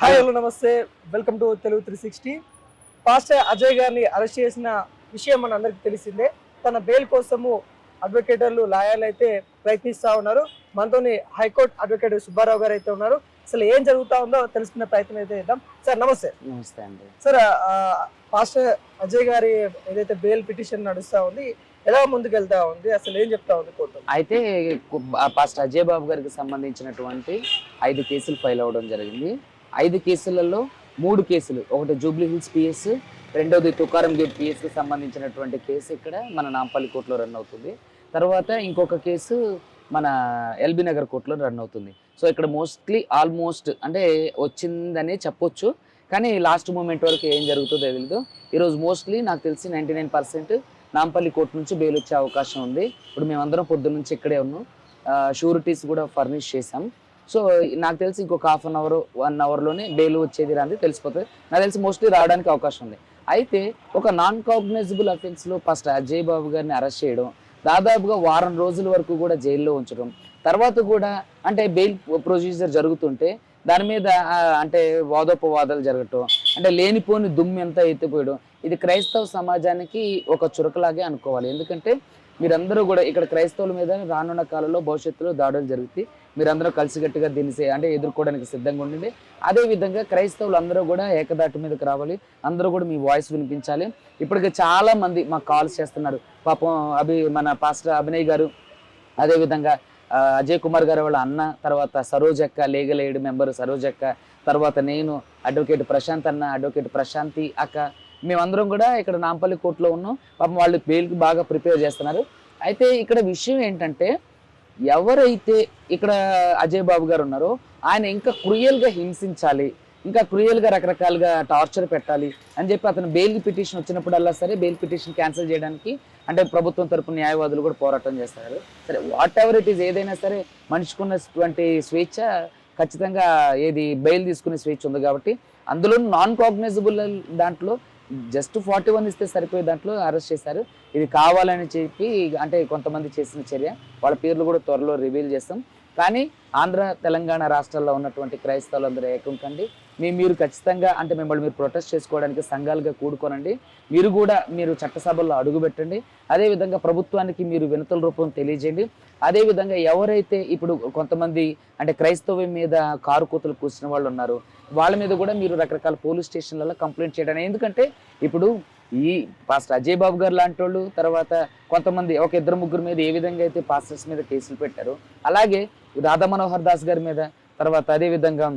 Hi hello నమస్తే, welcome to Telugu 360. Pastor Ajay గారిని arrest చేసిన విషయం మన అందరికి తెలిసిందే. తన బెయిల్ కోసము అడ్వకేటర్లు లాయర్లు అయితే ప్రయత్నిస్తూ ఉన్నారు. మనతోని హైకోర్టు అడ్వకేట్ సుబ్బారావు గారు అయితే ఉన్నారు. అసలు ఏం జరుగుతూ ఉందో తెలుసుకునే ప్రయత్నం అయితే చేద్దాం. సార్ నమస్తే. నమస్తే అండి. సార్, పాస్టర్ అజయ్ గారి ఏదైతే బెయిల్ పిటిషన్ నడుస్తూ ఉంది, ఎలా ముందుకు వెళ్తా ఉంది, అసలు ఏం చెప్తా ఉంది కోర్టు? అయితే పాస్టర్ అజయ్ బాబు గారికి సంబంధించినటువంటి 5 కేసులు ఫైల్ అవ్వడం జరిగింది. 5 కేసులలో 3 కేసులు, ఒకటి జూబ్లీ హిల్స్ పిఎస్, రెండోది తుకారం గేట్ పిఎస్కి సంబంధించినటువంటి కేసు ఇక్కడ మన నాంపల్లి కోర్టులో రన్ అవుతుంది. తర్వాత ఇంకొక కేసు మన ఎల్బీ నగర్ కోర్టులో రన్ అవుతుంది. సో ఇక్కడ ఆల్మోస్ట్ అంటే వచ్చిందని చెప్పొచ్చు, కానీ లాస్ట్ మూమెంట్ వరకు ఏం జరుగుతుందో తెలీదు. ఈరోజు మోస్ట్లీ నాకు తెలిసి 99% నాంపల్లి కోర్టు నుంచి బెయిల్ వచ్చే అవకాశం ఉంది. ఇప్పుడు మేమందరం పొద్దున్న నుంచి ఇక్కడే ఉన్నాం. షూరిటీస్ కూడా ఫర్నిష్ చేసాం. సో నాకు తెలిసి ఇంకొక హాఫ్ అన్ అవర్ 1 అవర్లోనే బెయిల్ వచ్చేది రాని తెలిసిపోతుంది. నాకు తెలిసి మోస్ట్లీ రావడానికి అవకాశం ఉంది. అయితే ఒక నాన్ కాగ్నైజబుల్ అఫెన్స్లో ఫస్ట్ అజయ్ బాబు గారిని అరెస్ట్ చేయడం, దాదాపుగా వారం రోజుల వరకు కూడా జైల్లో ఉంచడం, తర్వాత కూడా అంటే బెయిల్ ప్రొసీజర్ జరుగుతుంటే దాని మీద అంటే వాదోపవాదాలు జరగటం, అంటే లేనిపోని దుమ్ము ఎంత ఎత్తిపోయడం, ఇది క్రైస్తవ సమాజానికి ఒక చురకలాగే అనుకోవాలి. ఎందుకంటే మీరందరూ కూడా ఇక్కడ క్రైస్తవుల మీద రానున్న కాలంలో భవిష్యత్తులో దాడులు జరుగుతాయి. మీరందరూ కలిసికట్టుగా దీన్ని అంటే ఎదుర్కోవడానికి సిద్ధంగా ఉండండి. అదేవిధంగా క్రైస్తవులు అందరూ కూడా ఏకదాటి మీదకి రావాలి. అందరూ కూడా మీ వాయిస్ వినిపించాలి. ఇప్పటికే చాలా మంది మాకు కాల్స్ చేస్తున్నారు. పాపం మన పాస్టర్ అభినయ్ గారు, అదేవిధంగా అజయ్ కుమార్ గారు వాళ్ళ అన్న, తర్వాత సరోజక్క, లీగల్ ఎయిడ్ మెంబర్ సరోజక్క, తర్వాత నేను, అడ్వకేట్ ప్రశాంత్ అన్న, అడ్వకేట్ ప్రశాంతి అక్క, మేమందరం కూడా ఇక్కడ నాంపల్లి కోర్టులో ఉన్నాం. పాపం వాళ్ళు బెయిల్కి బాగా ప్రిపేర్ చేస్తున్నారు. అయితే ఇక్కడ విషయం ఏంటంటే, ఎవరైతే ఇక్కడ అజయ్ బాబు గారు ఉన్నారో ఆయన ఇంకా క్రూయల్గా హింసించాలి, ఇంకా క్రూయల్గా రకరకాలుగా టార్చర్ పెట్టాలి అని చెప్పి అతను బెయిల్ పిటిషన్ వచ్చినప్పుడల్లా సరే బెయిల్ పిటిషన్ క్యాన్సిల్ చేయడానికి అంటే ప్రభుత్వం తరపున న్యాయవాదులు కూడా పోరాటం చేస్తారు. సరే వాట్ ఎవర్ ఇట్ ఈస్, ఏదైనా సరే మనిషికున్నటువంటి స్వేచ్ఛ ఖచ్చితంగా ఏది బెయిల్ తీసుకునే స్వేచ్ఛ ఉంది. కాబట్టి అందులో నాన్ కాగ్నైజబుల్ దాంట్లో జస్ట్ 41 ఇస్తే సరిపోయే దాంట్లో అరెస్ట్ చేశారు. ఇది కావాలని చెప్పి అంటే కొంతమంది చేసిన చర్య, వాళ్ళ పేర్లు కూడా త్వరలో రివీల్ చేస్తాం. కానీ ఆంధ్ర తెలంగాణ రాష్ట్రాల్లో ఉన్నటువంటి క్రైస్తవులందరూ ఏకం కండి. మీరు ఖచ్చితంగా అంటే మిమ్మల్ని మీరు ప్రొటెస్ట్ చేసుకోవడానికి సంఘాలుగా కూడుకోనండి. మీరు చట్టసభల్లో అడుగుపెట్టండి. అదేవిధంగా ప్రభుత్వానికి మీరు వినతుల రూపం తెలియజేయండి. అదేవిధంగా ఎవరైతే ఇప్పుడు కొంతమంది అంటే క్రైస్తవం మీద కారు కూతలు కూర్చున్న వాళ్ళు ఉన్నారు, వాళ్ళ మీద కూడా మీరు రకరకాల పోలీస్ స్టేషన్లలో కంప్లైంట్ చేయడానికి. ఎందుకంటే ఇప్పుడు ఈ పాస్టర్ అజయ్ బాబు గారు లాంటి వాళ్ళు, తర్వాత కొంతమంది ఒక 2-3 మీద ఏ విధంగా అయితే పాస్టర్స్ మీద కేసులు పెట్టారు, అలాగే రాధా మనోహర్ దాస్ గారి మీద, తర్వాత అదేవిధంగా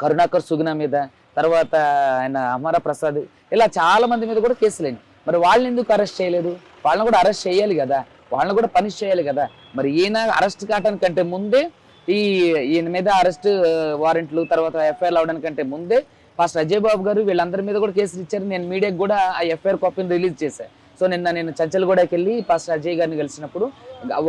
కరుణాకర్ సుగుణ మీద, తర్వాత ఆయన అమర ప్రసాద్, ఇలా చాలా మంది మీద కూడా కేసులైంది. మరి వాళ్ళని ఎందుకు అరెస్ట్ చేయలేదు? వాళ్ళని కూడా అరెస్ట్ చేయాలి కదా, వాళ్ళని కూడా పనిష్ చేయాలి కదా. మరి ఈయన అరెస్ట్ కావడానికంటే ముందే ఈయన మీద అరెస్ట్ వారెంట్లు, తర్వాత ఎఫ్ఐఆర్ అవడానికంటే ముందే ఫస్ట్ అజయ్ బాబు గారు వీళ్ళందరి మీద కూడా కేసులు ఇచ్చారు. నేను మీడియాకి కూడా ఆ ఎఫ్ఐఆర్ కాపీని రిలీజ్ చేశాను. సో నేను చంచల్గూడకి వెళ్ళి పాస్టర్ అజయ్ గారిని కలిసినప్పుడు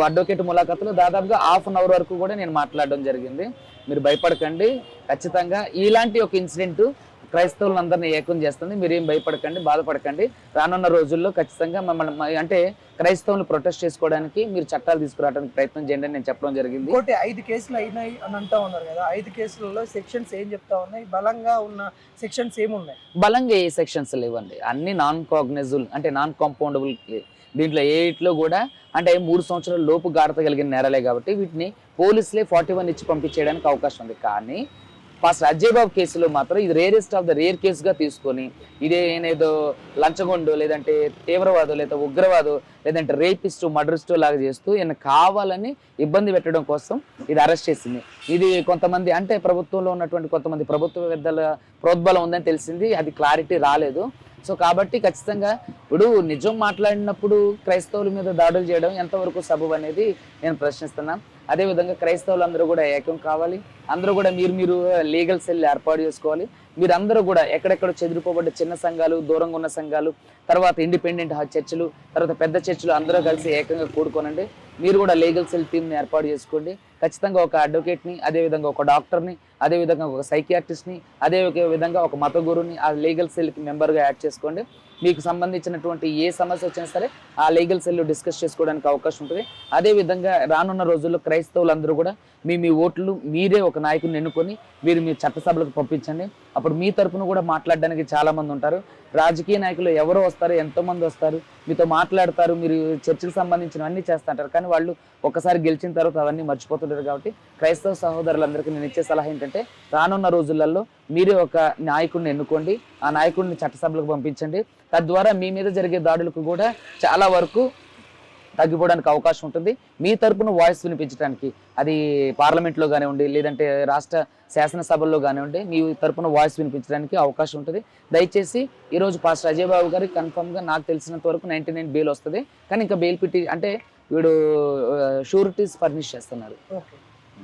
అడ్వకేట్ ములాఖాతులో దాదాపుగా హాఫ్ అన్ అవర్ వరకు కూడా నేను మాట్లాడడం జరిగింది. మీరు భయపడకండి, ఖచ్చితంగా ఇలాంటి ఒక ఇన్సిడెంట్ క్రైస్తవులందరినీ ఏకం చేస్తుంది. మీరేం భయపడకండి, బాధపడకండి. రానున్న రోజుల్లో ఖచ్చితంగా మమ్మల్ని అంటే క్రైస్తవులు ప్రొటెస్ట్ చేసుకోవడానికి మీరు చట్టాలు తీసుకురావడానికి ప్రయత్నం చేయండి అని నేను చెప్పడం జరిగింది. 5 కేసులు అయినాయి అని అంటా ఉన్నారు కదా, 5 కేసులలో సెక్షన్స్ ఏం చెప్తా ఉన్నాయి? బలంగా ఉన్న సెక్షన్స్ ఏమున్నాయి? బలంగా ఏ సెక్షన్స్ లేవండి, అన్ని నాన్ కాగ్నైజబుల్ అంటే నాన్ కాంపౌండబుల్. దీంట్లో ఏట్లో కూడా అంటే 3 సంవత్సరాల లోపు గాఢత కలిగిన నేరాలే కాబట్టి వీటిని పోలీసులే 41 ఇచ్చి పంపించేయడానికి అవకాశం ఉంది. కానీ పాస్టర్ అజయ్ బాబు కేసులో మాత్రం ఇది రేరెస్ట్ ఆఫ్ ద రేర్ కేసుగా తీసుకొని ఇదేనేదో లంచగొండు, లేదంటే తీవ్రవాదు, లేదా ఉగ్రవాదు, లేదంటే రేపిస్టు, మర్డరిస్టు లాగా చేస్తూ ఈయన కావాలని ఇబ్బంది పెట్టడం కోసం ఇది అరెస్ట్ చేసింది. ఇది కొంతమంది అంటే ప్రభుత్వంలో ఉన్నటువంటి కొంతమంది ప్రభుత్వ పెద్దల ప్రోద్బలం ఉందని తెలిసింది, అది క్లారిటీ రాలేదు. సో కాబట్టి ఖచ్చితంగా ఇప్పుడు నిజం మాట్లాడినప్పుడు క్రైస్తవుల మీద దాడులు చేయడం ఎంతవరకు సబబు అనేది నేను ప్రశ్నిస్తున్నాను. అదేవిధంగా క్రైస్తవులందరూ కూడా ఏకం కావాలి. అందరూ కూడా మీరు లీగల్ సెల్ ఏర్పాటు చేసుకోవాలి. మీరందరూ కూడా ఎక్కడెక్కడ చెదిరిపోబడ్డ చిన్న సంఘాలు, దూరంగా ఉన్న సంఘాలు, తర్వాత ఇండిపెండెంట్ చర్చిలు, తర్వాత పెద్ద చర్చిలు అందరూ కలిసి ఏకంగా కూడుకోనండి. మీరు కూడా లీగల్ సెల్ టీమ్ని ఏర్పాటు చేసుకోండి. ఖచ్చితంగా ఒక అడ్వకేట్ని, అదేవిధంగా ఒక డాక్టర్ని, అదేవిధంగా ఒక సైకియాట్రిస్ట్ని, అదే విధంగా ఒక మత గురుని ఆ లీగల్ సెల్కి మెంబర్గా యాడ్ చేసుకోండి. మీకు సంబంధించినటువంటి ఏ సమస్య వచ్చినా సరే ఆ లీగల్ సెల్లో డిస్కస్ చేసుకోవడానికి అవకాశం ఉంటుంది. అదేవిధంగా రానున్న రోజుల్లో క్రైస్తవులందరూ కూడా మీ ఓట్లు మీరే ఒక నాయకుడిని ఎన్నుకొని మీరు మీ చట్టసభలకు పంపించండి. అప్పుడు మీ తరపున కూడా మాట్లాడడానికి చాలా మంది ఉంటారు. రాజకీయ నాయకులు ఎవరో వస్తారు, ఎంతోమంది వస్తారు, మీతో మాట్లాడతారు, మీరు చర్చకు సంబంధించినవన్నీ చేస్తుంటారు. కానీ వాళ్ళు ఒక్కసారి గెలిచిన తర్వాత అవన్నీ మర్చిపోతుంటారు. కాబట్టి క్రైస్తవ సహోదరులందరికీ నేను ఇచ్చే సలహా ఏంటంటే రానున్న రోజులలో మీరే ఒక నాయకుడిని ఎన్నుకోండి, ఆ నాయకుడిని చట్టసభలకు పంపించండి. తద్వారా మీ మీద జరిగే దాడులకు కూడా చాలా వరకు తగ్గిపోవడానికి అవకాశం ఉంటుంది. మీ తరపున వాయిస్ వినిపించడానికి, అది పార్లమెంట్లో కానివ్వండి, లేదంటే రాష్ట్ర శాసనసభల్లో కానివ్వండి, మీ తరపున వాయిస్ వినిపించడానికి అవకాశం ఉంటుంది. దయచేసి ఈరోజు పాస్టర్ అజయ్ బాబు గారికి కన్ఫర్మ్గా నాకు తెలిసినంత వరకు 99 బెయిల్ వస్తుంది. కానీ ఇంకా బెయిల్ పెట్టి అంటే వీడు షూరిటీస్ ఫర్నిష్ చేస్తున్నారు. ఓకే.